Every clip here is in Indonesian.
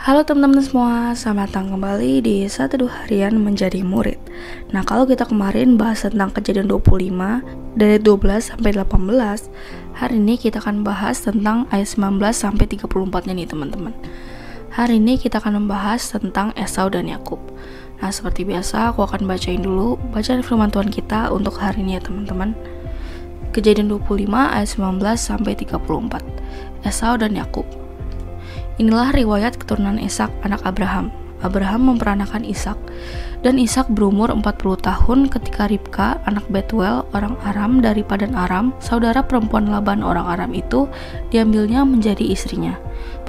Halo teman-teman semua, selamat datang kembali di 1-2 harian menjadi murid. Nah, kalau kita kemarin bahas tentang kejadian 25 dari 12 sampai 18, hari ini kita akan bahas tentang ayat 19 sampai 34-nya nih teman-teman. Hari ini kita akan membahas tentang Esau dan Yakub. Nah, seperti biasa aku akan bacain dulu bacaan firman Tuhan kita untuk hari ini ya teman-teman. Kejadian 25 ayat 19 sampai 34. Esau dan Yakub. Inilah riwayat keturunan Ishak anak Abraham. Abraham memperanakan Ishak, dan Ishak berumur 40 tahun ketika Ribka anak Betuel orang Aram dari Padan Aram, saudara perempuan Laban orang Aram itu, diambilnya menjadi istrinya.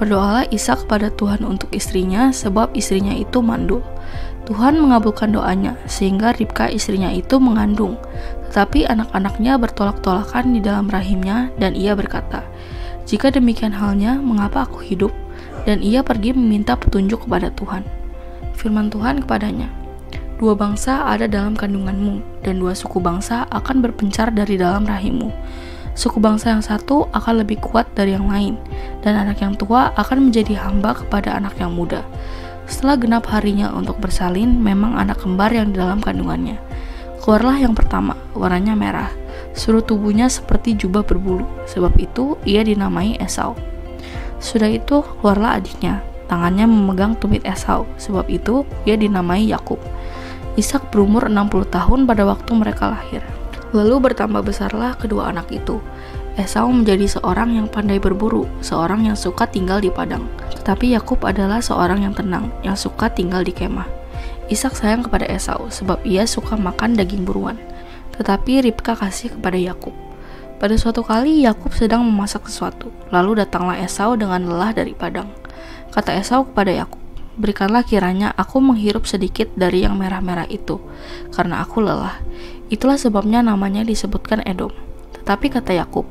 Berdoalah Ishak kepada Tuhan untuk istrinya, sebab istrinya itu mandul. Tuhan mengabulkan doanya, sehingga Ribka istrinya itu mengandung. Tetapi anak-anaknya bertolak-tolakan di dalam rahimnya, dan ia berkata, "Jika demikian halnya, mengapa aku hidup?" Dan ia pergi meminta petunjuk kepada Tuhan. Firman Tuhan kepadanya, "Dua bangsa ada dalam kandunganmu, dan dua suku bangsa akan berpencar dari dalam rahimmu. Suku bangsa yang satu akan lebih kuat dari yang lain, dan anak yang tua akan menjadi hamba kepada anak yang muda. Setelah genap harinya untuk bersalin, memang anak kembar yang di dalam kandungannya. Keluarlah yang pertama, warnanya merah, seluruh tubuhnya seperti jubah berbulu, sebab itu ia dinamai Esau. Sudah itu keluarlah adiknya, tangannya memegang tumit Esau, sebab itu ia dinamai Yakub. Ishak berumur 60 tahun pada waktu mereka lahir. Lalu bertambah besarlah kedua anak itu. Esau menjadi seorang yang pandai berburu, seorang yang suka tinggal di padang. Tetapi Yakub adalah seorang yang tenang, yang suka tinggal di kemah. Ishak sayang kepada Esau, sebab ia suka makan daging buruan. Tetapi Ribka kasih kepada Yakub. Pada suatu kali Yakub sedang memasak sesuatu, lalu datanglah Esau dengan lelah dari padang. Kata Esau kepada Yakub, "Berikanlah kiranya aku menghirup sedikit dari yang merah-merah itu, karena aku lelah." Itulah sebabnya namanya disebutkan Edom. Tetapi kata Yakub,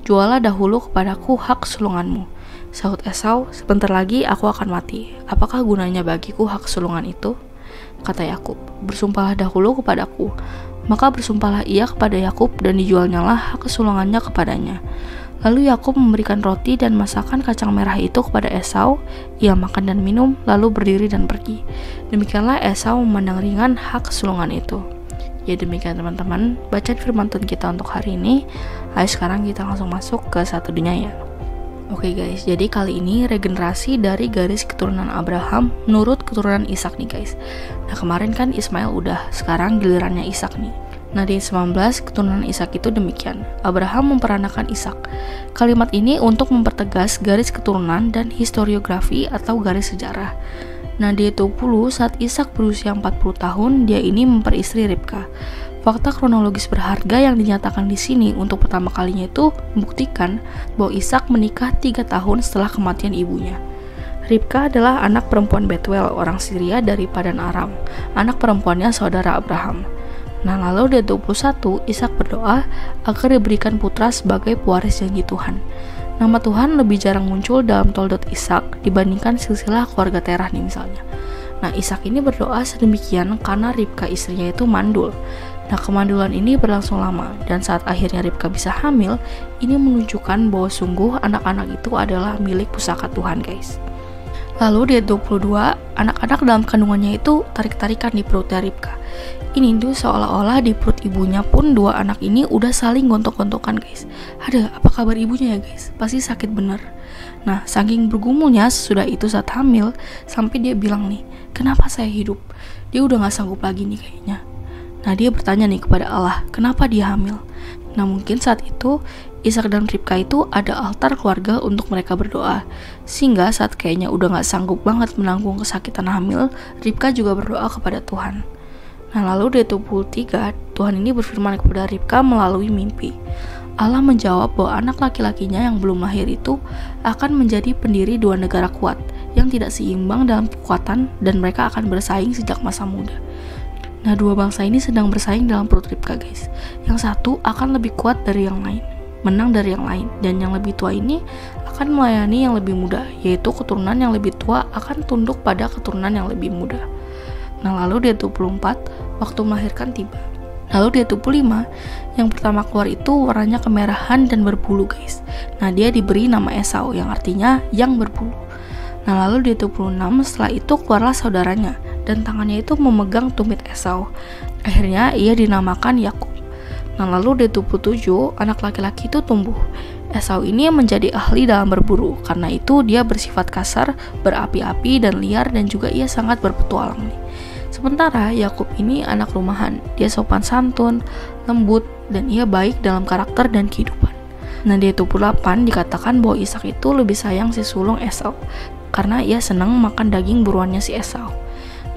"Jualah dahulu kepadaku hak sulunganmu." Sahut Esau, "Sebentar lagi aku akan mati. Apakah gunanya bagiku hak sulungan itu?" Kata Yakub, "Bersumpahlah dahulu kepadaku." Maka bersumpahlah ia kepada Yakub, dan dijualnyalah hak kesulungannya kepadanya. Lalu Yakub memberikan roti dan masakan kacang merah itu kepada Esau. Ia makan dan minum, lalu berdiri dan pergi. Demikianlah Esau memandang ringan hak kesulungan itu. Ya, demikian teman-teman bacaan firman Tuhan kita untuk hari ini. Ayo sekarang kita langsung masuk ke satu dunia ya. Oke guys, jadi kali ini regenerasi dari garis keturunan Abraham menurut keturunan Ishak nih guys. Nah, kemarin kan Ismail udah, sekarang gilirannya Ishak nih. Nah, di 19 keturunan Ishak itu demikian. Abraham memperanakan Ishak. Kalimat ini untuk mempertegas garis keturunan dan historiografi atau garis sejarah. Nah, di 20 saat Ishak berusia 40 tahun, dia ini memperistri Ribka. Fakta kronologis berharga yang dinyatakan di sini untuk pertama kalinya itu membuktikan bahwa Ishak menikah 3 tahun setelah kematian ibunya. Ribka adalah anak perempuan Betuel, orang Syria dari Padan Aram, anak perempuannya saudara Abraham. Nah, lalu di 21, Ishak berdoa agar diberikan putra sebagai pewaris janji Tuhan. Nama Tuhan lebih jarang muncul dalam Toldot Ishak dibandingkan silsilah keluarga Terah nih misalnya. Nah, Ishak ini berdoa sedemikian karena Ribka istrinya itu mandul. Nah, kemandulan ini berlangsung lama, dan saat akhirnya Ribka bisa hamil, ini menunjukkan bahwa sungguh anak-anak itu adalah milik pusaka Tuhan guys. Lalu di 22, anak-anak dalam kandungannya itu tarik-tarikan di perutnya Ribka. Ini tuh seolah-olah di perut ibunya pun dua anak ini udah saling gontok-gontokan guys. Ada, apa kabar ibunya ya guys? Pasti sakit bener. Nah, saking bergumulnya sesudah itu saat hamil, sampai dia bilang nih, "Kenapa saya hidup?" Dia udah gak sanggup lagi nih kayaknya. Nah, dia bertanya nih kepada Allah, kenapa dia hamil? Nah, mungkin saat itu Ishak dan Ribka itu ada altar keluarga untuk mereka berdoa. Sehingga saat kayaknya udah gak sanggup banget menanggung kesakitan hamil, Ribka juga berdoa kepada Tuhan. Nah, lalu di 23, Tuhan ini berfirman kepada Ribka melalui mimpi. Allah menjawab bahwa anak laki-lakinya yang belum lahir itu akan menjadi pendiri dua negara kuat yang tidak seimbang dalam kekuatan, dan mereka akan bersaing sejak masa muda. Nah, dua bangsa ini sedang bersaing dalam perut Ribka guys. Yang satu akan lebih kuat dari yang lain, menang dari yang lain, dan yang lebih tua ini akan melayani yang lebih muda, yaitu keturunan yang lebih tua akan tunduk pada keturunan yang lebih muda. Nah, lalu di 24, waktu melahirkan tiba. Lalu di 25, yang pertama keluar itu warnanya kemerahan dan berbulu guys. Nah, dia diberi nama Esau yang artinya yang berbulu. Nah lalu di 26 setelah itu keluarlah saudaranya dan tangannya itu memegang tumit Esau. Akhirnya ia dinamakan Yakub. Nah lalu di 27 anak laki-laki itu tumbuh. Esau ini menjadi ahli dalam berburu, karena itu dia bersifat kasar, berapi-api dan liar, dan juga ia sangat berpetualang nih. Sementara Yakub ini anak rumahan, dia sopan santun, lembut, dan ia baik dalam karakter dan kehidupan. Nah di 28 dikatakan bahwa Ishak itu lebih sayang si sulung Esau, karena ia senang makan daging buruannya si Esau.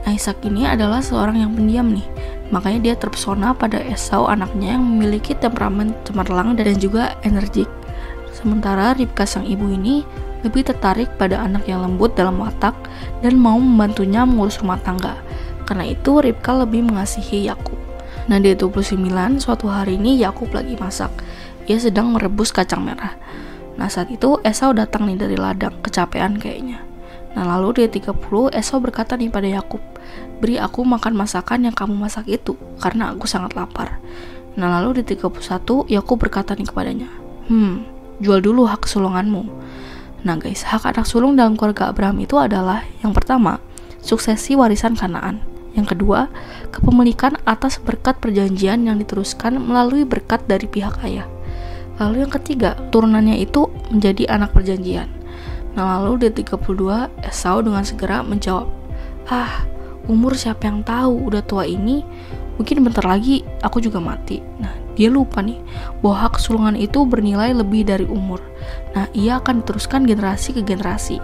Nah Ishak ini adalah seorang yang pendiam nih, makanya dia terpesona pada Esau anaknya yang memiliki temperamen cemerlang dan juga energik. Sementara Ribka sang ibu ini lebih tertarik pada anak yang lembut dalam watak dan mau membantunya mengurus rumah tangga. Karena itu Ribka lebih mengasihi Yakub. Nah di 29 suatu hari ini Yakub lagi masak. Ia sedang merebus kacang merah. Nah saat itu Esau datang nih dari ladang, kecapean kayaknya. Nah lalu di 30 Esau berkata nih pada Yakub, "Beri aku makan masakan yang kamu masak itu, karena aku sangat lapar." Nah lalu di 31 Yakub berkata nih kepadanya, jual dulu hak kesulunganmu. Nah guys, hak anak sulung dalam keluarga Abraham itu adalah yang pertama, suksesi warisan Kanaan. Yang kedua, kepemilikan atas berkat perjanjian yang diteruskan melalui berkat dari pihak ayah. Lalu yang ketiga, turunannya itu menjadi anak perjanjian. Nah lalu di 32, Esau dengan segera menjawab, umur siapa yang tahu, udah tua ini, mungkin bentar lagi aku juga mati. Nah dia lupa nih, bahwa hak kesulungan itu bernilai lebih dari umur. Nah ia akan diteruskan generasi ke generasi.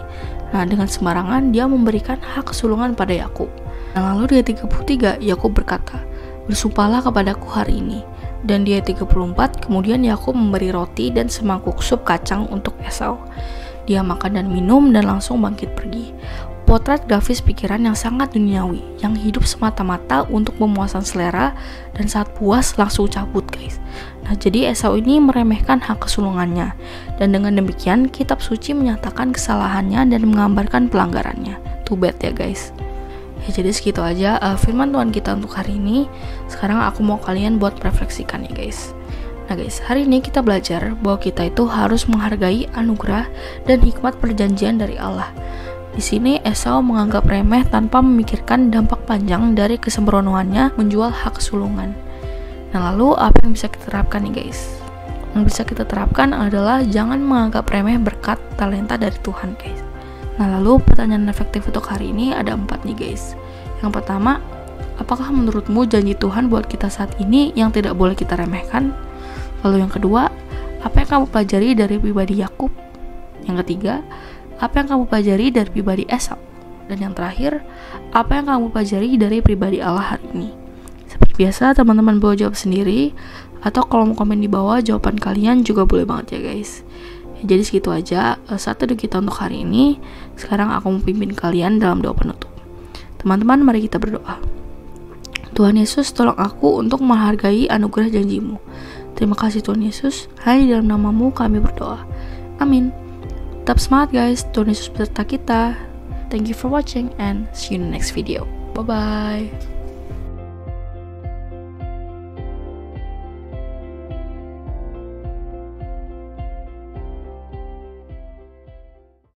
Nah dengan sembarangan dia memberikan hak kesulungan pada Yakub. Nah lalu di 33, Yakub berkata, "Bersumpahlah kepadaku hari ini." Dan di 34, kemudian Yakub memberi roti dan semangkuk sup kacang untuk Esau. Dia makan dan minum dan langsung bangkit pergi. Potret grafis pikiran yang sangat duniawi, yang hidup semata-mata untuk pemuasan selera, dan saat puas langsung cabut guys. Nah jadi Esau ini meremehkan hak kesulungannya, dan dengan demikian kitab suci menyatakan kesalahannya dan menggambarkan pelanggarannya. Too bad ya guys. Ya jadi segitu aja firman Tuhan kita untuk hari ini. Sekarang aku mau kalian buat refleksikan ya guys. Nah guys, hari ini kita belajar bahwa kita itu harus menghargai anugerah dan hikmat perjanjian dari Allah. Di sini Esau menganggap remeh tanpa memikirkan dampak panjang dari kesembronoannya menjual hak kesulungan. Nah lalu apa yang bisa kita terapkan nih guys? Yang bisa kita terapkan adalah jangan menganggap remeh berkat talenta dari Tuhan guys. Nah lalu pertanyaan efektif untuk hari ini ada 4 nih guys. Yang pertama, apakah menurutmu janji Tuhan buat kita saat ini yang tidak boleh kita remehkan? Lalu yang kedua, apa yang kamu pelajari dari pribadi Yakub? Yang ketiga, apa yang kamu pelajari dari pribadi Esau? Dan yang terakhir, apa yang kamu pelajari dari pribadi Allah hari ini? Seperti biasa, teman-teman boleh jawab sendiri, atau kalau mau komen di bawah jawaban kalian juga boleh banget ya guys. Jadi segitu aja satu kita untuk hari ini. Sekarang aku mau pimpin kalian dalam doa penutup. Teman-teman, mari kita berdoa. Tuhan Yesus, tolong aku untuk menghargai anugerah janjimu. Terima kasih Tuhan Yesus, hanya dalam namamu kami berdoa. Amin. Tetap semangat guys, Tuhan Yesus beserta kita. Thank you for watching and see you in the next video. Bye-bye.